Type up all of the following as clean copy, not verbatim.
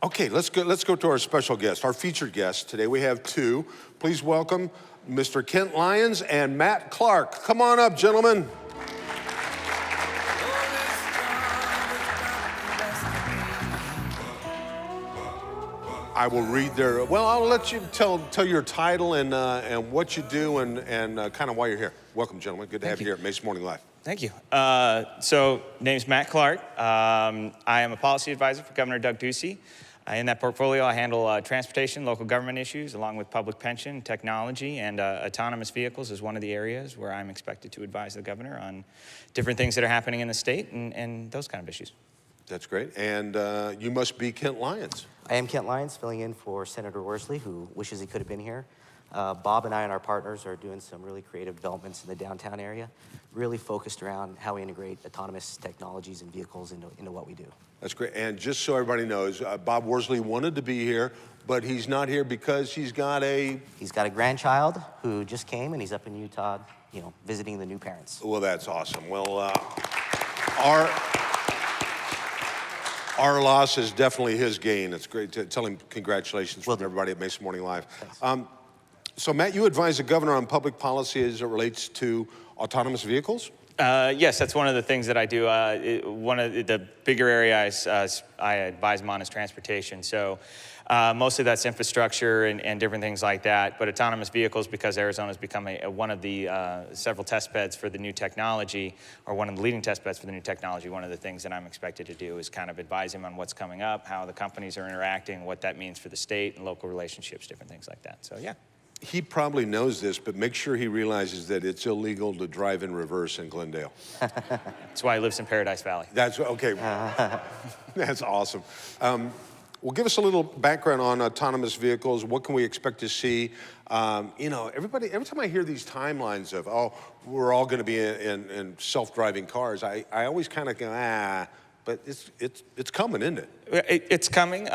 Okay, let's go to our special guest, our featured guest today. We have two. Please welcome Mr. Kent Lyons and Matt Clark. Come on up, gentlemen. I will read their, well, I'll let you tell your title and what you do and kind of why you're here. Welcome, gentlemen. Good to have you here at Mesa Morning Live. Thank you. So, name's Matt Clark. I am a policy advisor for Governor Doug Ducey. In that portfolio, I handle transportation, local government issues, along with public pension, technology, and autonomous vehicles is one of the areas where I'm expected to advise the governor on different things that are happening in the state and those kind of issues. That's great. And you must be Kent Lyons. I am Kent Lyons, filling in for Senator Worsley, who wishes he could have been here. Bob and I and our partners are doing some really creative developments in the downtown area, really focused around how we integrate autonomous technologies and vehicles into what we do. That's great. And just so everybody knows, Bob Worsley wanted to be here, but he's not here because he's got a grandchild who just came, and he's up in Utah, visiting the new parents. Well, that's awesome. Well, our loss is definitely his gain. It's great to tell him congratulations from everybody at Mesa Morning Live. So, Matt, you advise the governor on public policy as it relates to autonomous vehicles? Yes, that's one of the things that I do. One of the bigger areas I advise him on is transportation. So mostly that's infrastructure and different things like that. But autonomous vehicles, because Arizona's become one of the several test beds for the new technology, or one of the leading test beds for the new technology, one of the things that I'm expected to do is kind of advise him on what's coming up, how the companies are interacting, what that means for the state and local relationships, different things like that. So, yeah. He probably knows this, but make sure he realizes that it's illegal to drive in reverse in Glendale. That's why he lives in Paradise Valley. That's okay. That's awesome. Well, give us a little background on autonomous vehicles. What can we expect to see? Every time I hear these timelines of, oh, we're all going to be in self-driving cars, I always kind of go, but it's coming, isn't it? It's coming.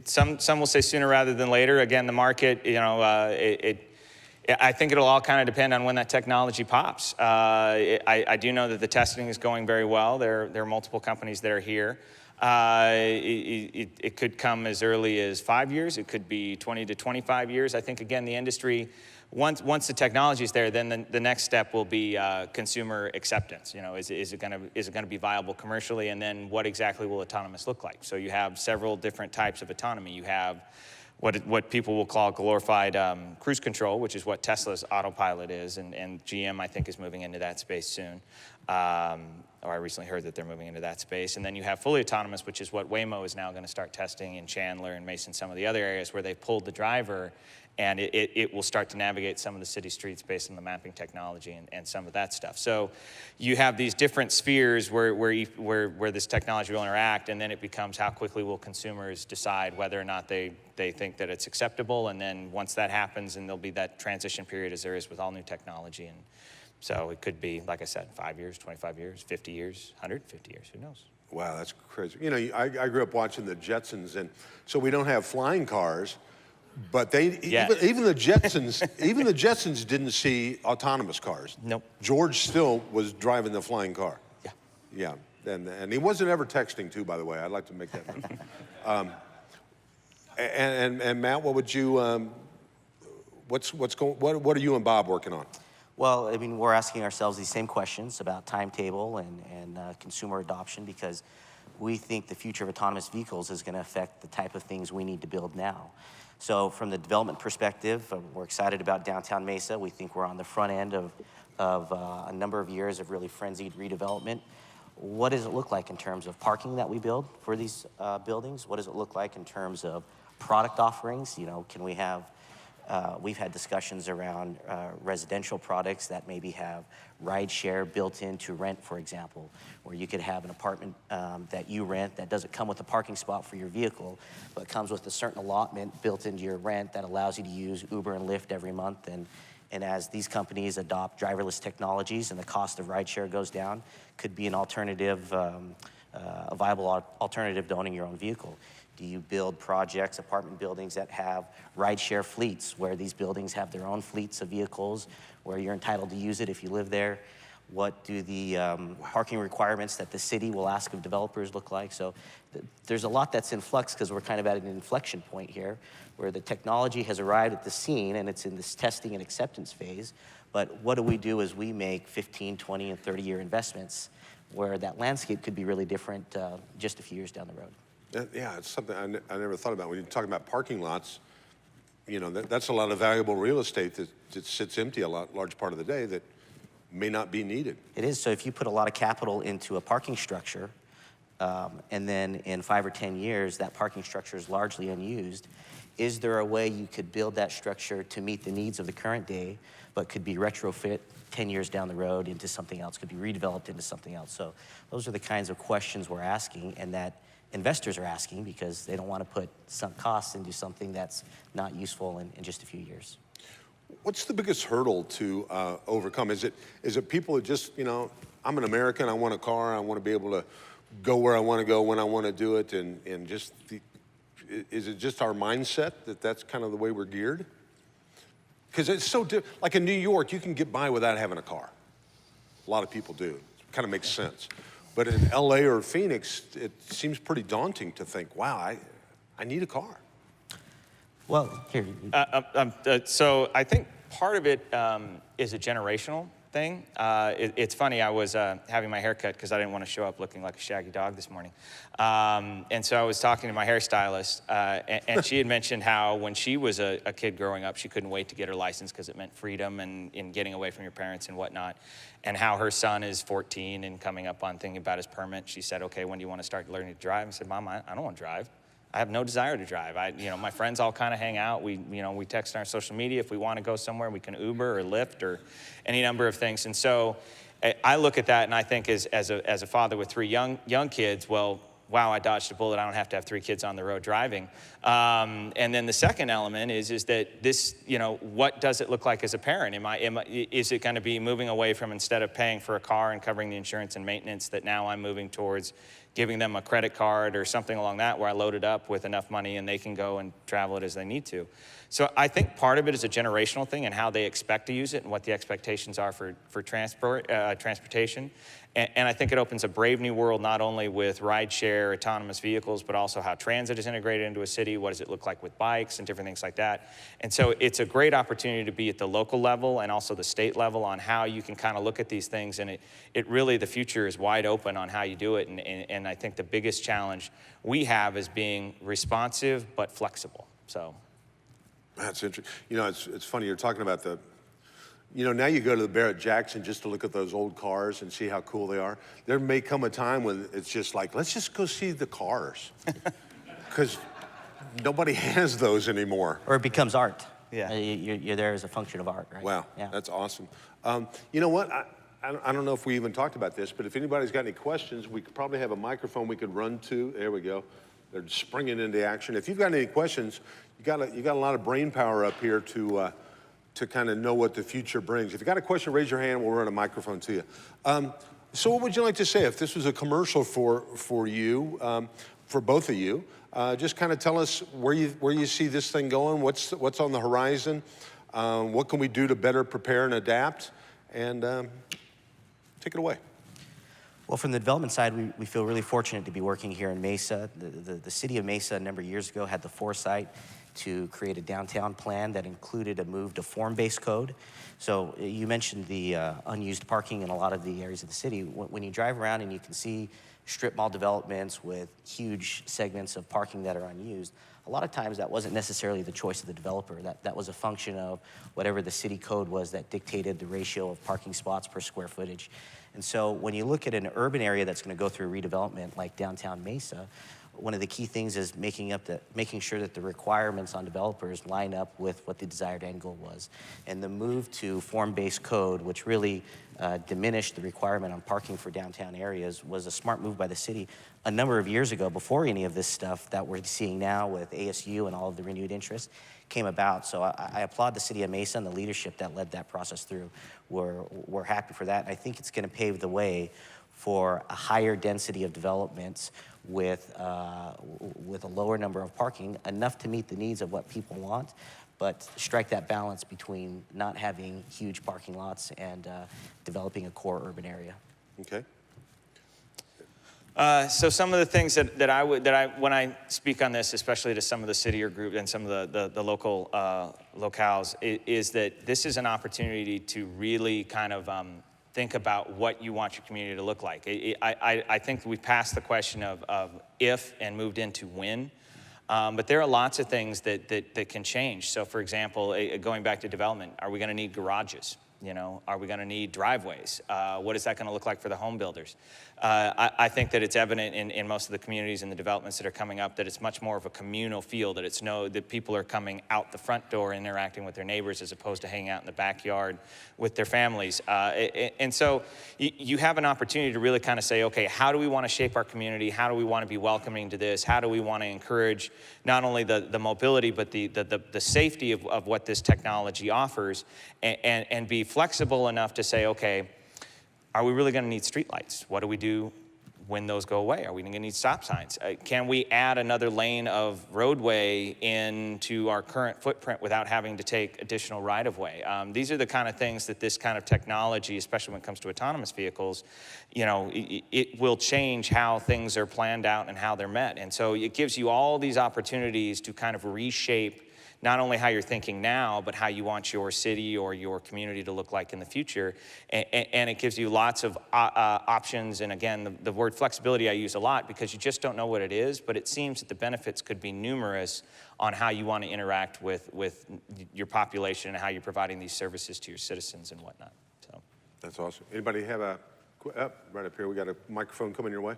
Some will say sooner rather than later. Again, the market, I think it'll all kind of depend on when that technology pops. I do know that the testing is going very well. There are multiple companies that are here. It could come as early as 5 years. It could be 20 to 25 years. I think, again, the industry, once the technology is there, then the next step will be consumer acceptance. Is it going to be viable commercially, and then what exactly will autonomous look like? So you have several different types of autonomy. You have what people will call glorified cruise control, which is what Tesla's autopilot is, and GM, I think, is moving into that space soon. Or I recently heard that they're moving into that space. And then you have fully autonomous, which is what Waymo is now going to start testing in Chandler and Mesa and some of the other areas where they pulled the driver, and it will start to navigate some of the city streets based on the mapping technology and some of that stuff. So you have these different spheres where this technology will interact, and then it becomes how quickly will consumers decide whether or not they think that it's acceptable. And then once that happens, and there'll be that transition period as there is with all new technology. And so it could be, like I said, 5 years, 25 years, 50 years, 150 years, who knows? Wow, that's crazy. I grew up watching the Jetsons, and so we don't have flying cars, but even the Jetsons didn't see autonomous cars. Nope. George still was driving the flying car. Yeah. Yeah, and he wasn't ever texting too, by the way. I'd like to make that note. And Matt, what would you? What are you and Bob working on? Well, I mean, we're asking ourselves these same questions about timetable and consumer adoption, because we think the future of autonomous vehicles is going to affect the type of things we need to build now. So from the development perspective, we're excited about downtown Mesa. We think we're on the front end of a number of years of really frenzied redevelopment. What does it look like in terms of parking that we build for these buildings? What does it look like in terms of product offerings? Can we have we've had discussions around residential products that maybe have ride share built into rent, for example, where you could have an apartment that you rent that doesn't come with a parking spot for your vehicle, but comes with a certain allotment built into your rent that allows you to use Uber and Lyft every month. And as these companies adopt driverless technologies and the cost of rideshare goes down, could be an alternative, a viable alternative to owning your own vehicle. Do you build projects, apartment buildings that have rideshare fleets, where these buildings have their own fleets of vehicles, where you're entitled to use it if you live there? What do the parking requirements that the city will ask of developers look like? So there's a lot that's in flux because we're kind of at an inflection point here where the technology has arrived at the scene and it's in this testing and acceptance phase. But what do we do as we make 15, 20, and 30-year investments where that landscape could be really different just a few years down the road? Yeah, it's something I never thought about. When you're talking about parking lots, you know, that's a lot of valuable real estate that sits empty a large part of the day that may not be needed. It is. So if you put a lot of capital into a parking structure, and then in 5 or 10 years, that parking structure is largely unused, is there a way you could build that structure to meet the needs of the current day, but could be retrofit 10 years down the road into something else, could be redeveloped into something else? So those are the kinds of questions we're asking and that investors are asking because they don't want to put sunk costs into something that's not useful in just a few years. What's the biggest hurdle to overcome? Is it people that just, you know, I'm an American, I want a car, I want to be able to go where I want to go when I want to do it, and just is it just our mindset that's kind of the way we're geared? Because it's so like in New York, you can get by without having a car. A lot of people do. It kind of makes sense. But in LA or Phoenix, it seems pretty daunting to think, wow, I need a car. Well, here. So I think part of it is a generational thing. It's funny, I was having my hair cut because I didn't want to show up looking like a shaggy dog this morning. And so I was talking to my hairstylist, and she had mentioned how when she was a kid growing up, she couldn't wait to get her license because it meant freedom and in getting away from your parents and whatnot. And how her son is 14 and coming up on thinking about his permit. She said, okay, when do you want to start learning to drive? I said, Mom, I don't want to drive. I have no desire to drive. My friends all kind of hang out. We text on our social media. If we want to go somewhere, we can Uber or Lyft or any number of things. And so I look at that and I think as a father with 3 young kids, well, wow, I dodged a bullet. I don't have to have 3 kids on the road driving. And then the second element is that this, what does it look like as a parent? Is it going to be moving away from, instead of paying for a car and covering the insurance and maintenance, that now I'm moving towards giving them a credit card or something along that where I load it up with enough money and they can go and travel it as they need to. So I think part of it is a generational thing and how they expect to use it and what the expectations are for transportation. And I think it opens a brave new world, not only with rideshare, autonomous vehicles, but also how transit is integrated into a city. What does it look like with bikes and different things like that? And so it's a great opportunity to be at the local level and also the state level on how you can kind of look at these things. And it really, the future is wide open on how you do it. And I think the biggest challenge we have is being responsive but flexible. So that's interesting. It's funny you're talking about now you go to the Barrett-Jackson just to look at those old cars and see how cool they are. There may come a time when it's just like, let's just go see the cars. Because nobody has those anymore. Or it becomes art. Yeah. You're there as a function of art, right? Wow, yeah. That's awesome. You know what? I don't know if we even talked about this, but if anybody's got any questions, we could probably have a microphone we could run to. There we go. They're springing into action. If you've got any questions, you got a lot of brain power up here to kind of know what the future brings. If you got a question, raise your hand. We'll run a microphone to you. So what would you like to say? If this was a commercial for you, for both of you, just kind of tell us where you see this thing going, what's on the horizon, what can we do to better prepare and adapt, and take it away. Well, from the development side, we feel really fortunate to be working here in Mesa. The city of Mesa a number of years ago had the foresight to create a downtown plan that included a move to form-based code. So you mentioned the unused parking in a lot of the areas of the city. When you drive around and you can see strip mall developments with huge segments of parking that are unused, a lot of times that wasn't necessarily the choice of the developer. That was a function of whatever the city code was that dictated the ratio of parking spots per square footage. And so when you look at an urban area that's going to go through redevelopment like downtown Mesa, one of the key things is making sure that the requirements on developers line up with what the desired end goal was. And the move to form-based code, which really diminished the requirement on parking for downtown areas, was a smart move by the city a number of years ago, before any of this stuff that we're seeing now with ASU and all of the renewed interest came about. So I applaud the city of Mesa and the leadership that led that process through. We're happy for that. And I think it's going to pave the way for a higher density of developments with a lower number of parking, enough to meet the needs of what people want, but strike that balance between not having huge parking lots and developing a core urban area. Okay. So some of the things that I when I speak on this, especially to some of the city or group and some of the local locales, is that this is an opportunity to really kind of think about what you want your community to look like. I think we've passed the question of if and moved into when. But there are lots of things that can change. So for example, going back to development, are we gonna need garages? You know, are we gonna need driveways? What is that gonna look like for the home builders? I think that it's evident in most of the communities and the developments that are coming up that it's much more of a communal feel, that that people are coming out the front door interacting with their neighbors as opposed to hanging out in the backyard with their families. And so you have an opportunity to really kind of say, okay, how do we wanna shape our community? How do we wanna be welcoming to this? How do we wanna encourage not only the mobility, but the safety of what this technology offers, and be flexible enough to say, okay, are we really going to need streetlights? What do we do when those go away? Are we going to need stop signs? Can we add another lane of roadway into our current footprint without having to take additional right-of-way? These are the kind of things that this kind of technology, especially when it comes to autonomous vehicles, you know, it will change how things are planned out and how they're met. And so it gives you all these opportunities to kind of reshape not only how you're thinking now, but how you want your city or your community to look like in the future. And it gives you lots of options. And again, the word flexibility I use a lot because you just don't know what it is, but it seems that the benefits could be numerous on how you want to interact with your population and how you're providing these services to your citizens and whatnot. So That's awesome. Anybody have a, right up here, we got a microphone coming your way.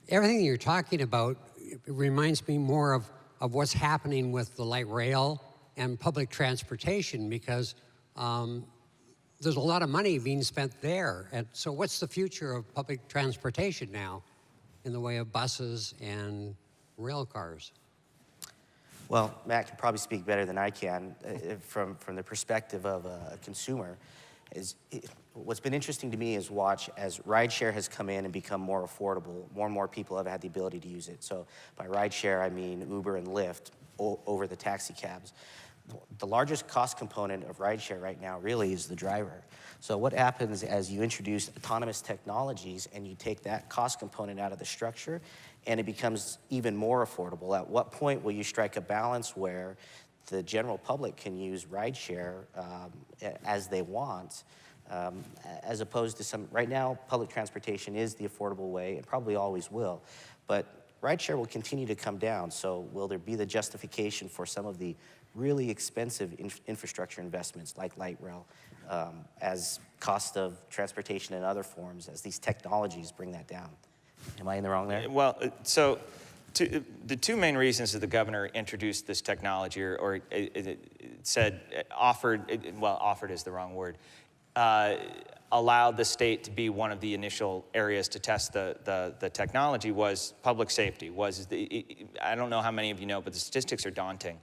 Everything you're talking about, it reminds me more of what's happening with the light rail and public transportation, because there's a lot of money being spent there. And so what's the future of public transportation now in the way of buses and rail cars? Well, Matt can probably speak better than I can from the perspective of a consumer. What's been interesting to me is watch as rideshare has come in and become more affordable, more and more people have had the ability to use it. So by rideshare, I mean Uber and Lyft over the taxi cabs. The largest cost component of rideshare right now really is the driver. So what happens as you introduce autonomous technologies and you take that cost component out of the structure and it becomes even more affordable? At what point will you strike a balance where the general public can use rideshare as they want, as opposed to some, right now, public transportation is the affordable way, and probably always will, but rideshare will continue to come down, so will there be the justification for some of the really expensive infrastructure investments like light rail, as cost of transportation in other forms, as these technologies bring that down? Am I in the wrong there? well, so the two main reasons that the governor introduced this technology, or it said, offered is the wrong word, allowed the state to be one of the initial areas to test the technology was public safety. I don't know how many of you know, but the statistics are daunting.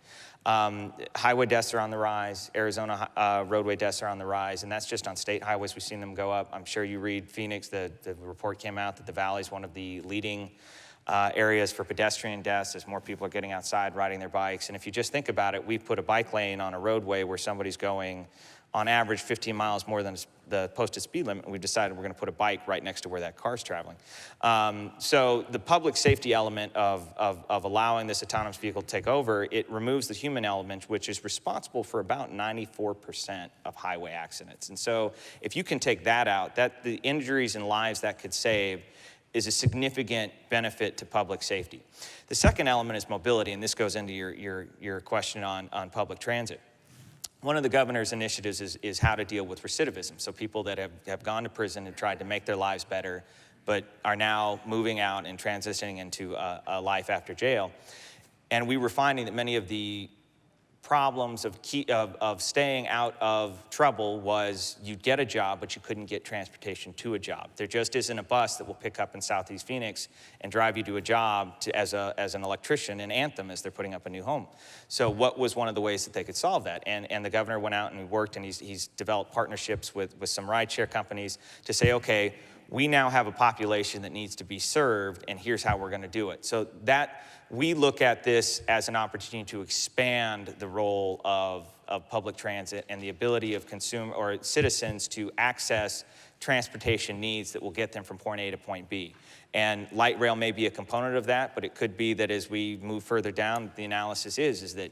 Highway deaths are on the rise. Arizona roadway deaths are on the rise, and that's just on state highways. We've seen them go up. I'm sure you read Phoenix. The report came out that the Valley is one of the leading areas for pedestrian deaths as more people are getting outside riding their bikes. And if you just think about it, we've put a bike lane on a roadway where somebody's going on average 15 miles more than the posted speed limit, and we've decided we're going to put a bike right next to where that car's traveling. So the public safety element of allowing this autonomous vehicle to take over, it removes the human element, which is responsible for about 94% of highway accidents. And so if you can take that out, the injuries and lives that could save is a significant benefit to public safety. The second element is mobility, and this goes into your question on public transit. One of the governor's initiatives is how to deal with recidivism. So people that have gone to prison and tried to make their lives better, but are now moving out and transitioning into a life after jail. And we were finding that many of the problems of staying out of trouble was you'd get a job, but you couldn't get transportation to a job. There just isn't a bus that will pick up in Southeast Phoenix and drive you to a job as an electrician in Anthem as they're putting up a new home. So what was one of the ways that they could solve that? And the governor went out and worked, and he's developed partnerships with some rideshare companies to say, okay, we now have a population that needs to be served, and here's how we're going to do it. So that we look at this as an opportunity to expand the role of public transit and the ability of citizens to access transportation needs that will get them from point A to point B. And light rail may be a component of that, but it could be that as we move further down, the analysis is that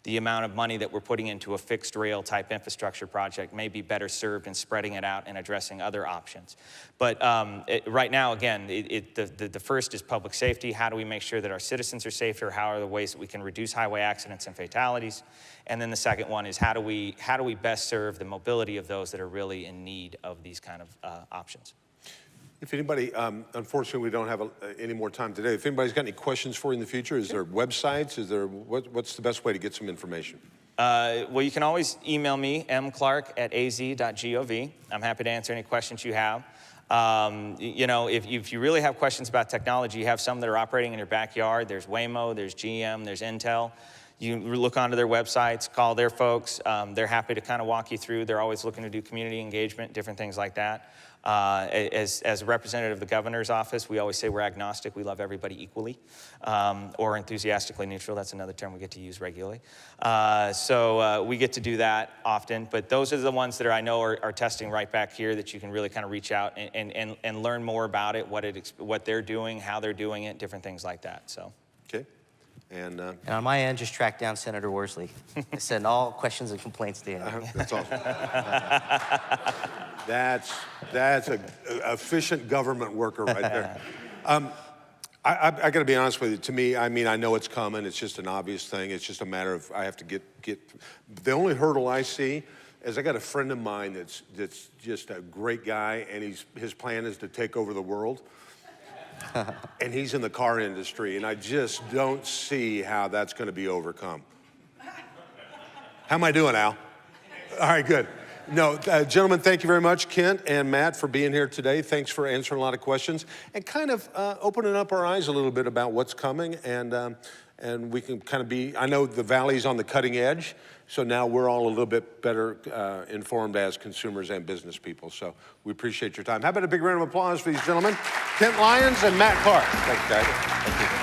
the amount of money that we're putting into a fixed rail type infrastructure project may be better served in spreading it out and addressing other options. But right now, again, the first is public safety. How do we make sure that our citizens are safer? How are the ways that we can reduce highway accidents and fatalities? And then the second one is how do we best serve the mobility of those that are really in need of these kind of options? If anybody, unfortunately, we don't have any more time today. If anybody's got any questions for you in the future, is there websites? Is there what's the best way to get some information? Well, you can always email me, mclark@az.gov. I'm happy to answer any questions you have. You know, if you really have questions about technology, you have some that are operating in your backyard. There's Waymo, there's GM, there's Intel. You look onto their websites, call their folks. They're happy to kind of walk you through. They're always looking to do community engagement, different things like that. As a representative of the governor's office, we always say we're agnostic. We love everybody equally, or enthusiastically neutral. That's another term we get to use regularly. So we get to do that often. But those are the ones that I know are testing right back here that you can really kind of reach out and learn more about it, what they're doing, how they're doing it, different things like that. So. Okay. And on my end, just track down Senator Worsley. I send all questions and complaints to him. That's awesome. That's an efficient government worker right there. I got to be honest with you. To me, I mean, I know it's coming. It's just an obvious thing. It's just a matter of I have to get. The only hurdle I see is I got a friend of mine that's just a great guy, and his plan is to take over the world. And he's in the car industry, and I just don't see how that's going to be overcome. How am I doing, Al? All right, good. No, gentlemen, thank you very much, Kent and Matt, for being here today. Thanks for answering a lot of questions and kind of opening up our eyes a little bit about what's coming. And we can kind of be, I know the Valley's on the cutting edge, so now we're all a little bit better informed as consumers and business people. So we appreciate your time. How about a big round of applause for these gentlemen, Kent Lyons and Matt Clark. Thanks, guys. Thank you.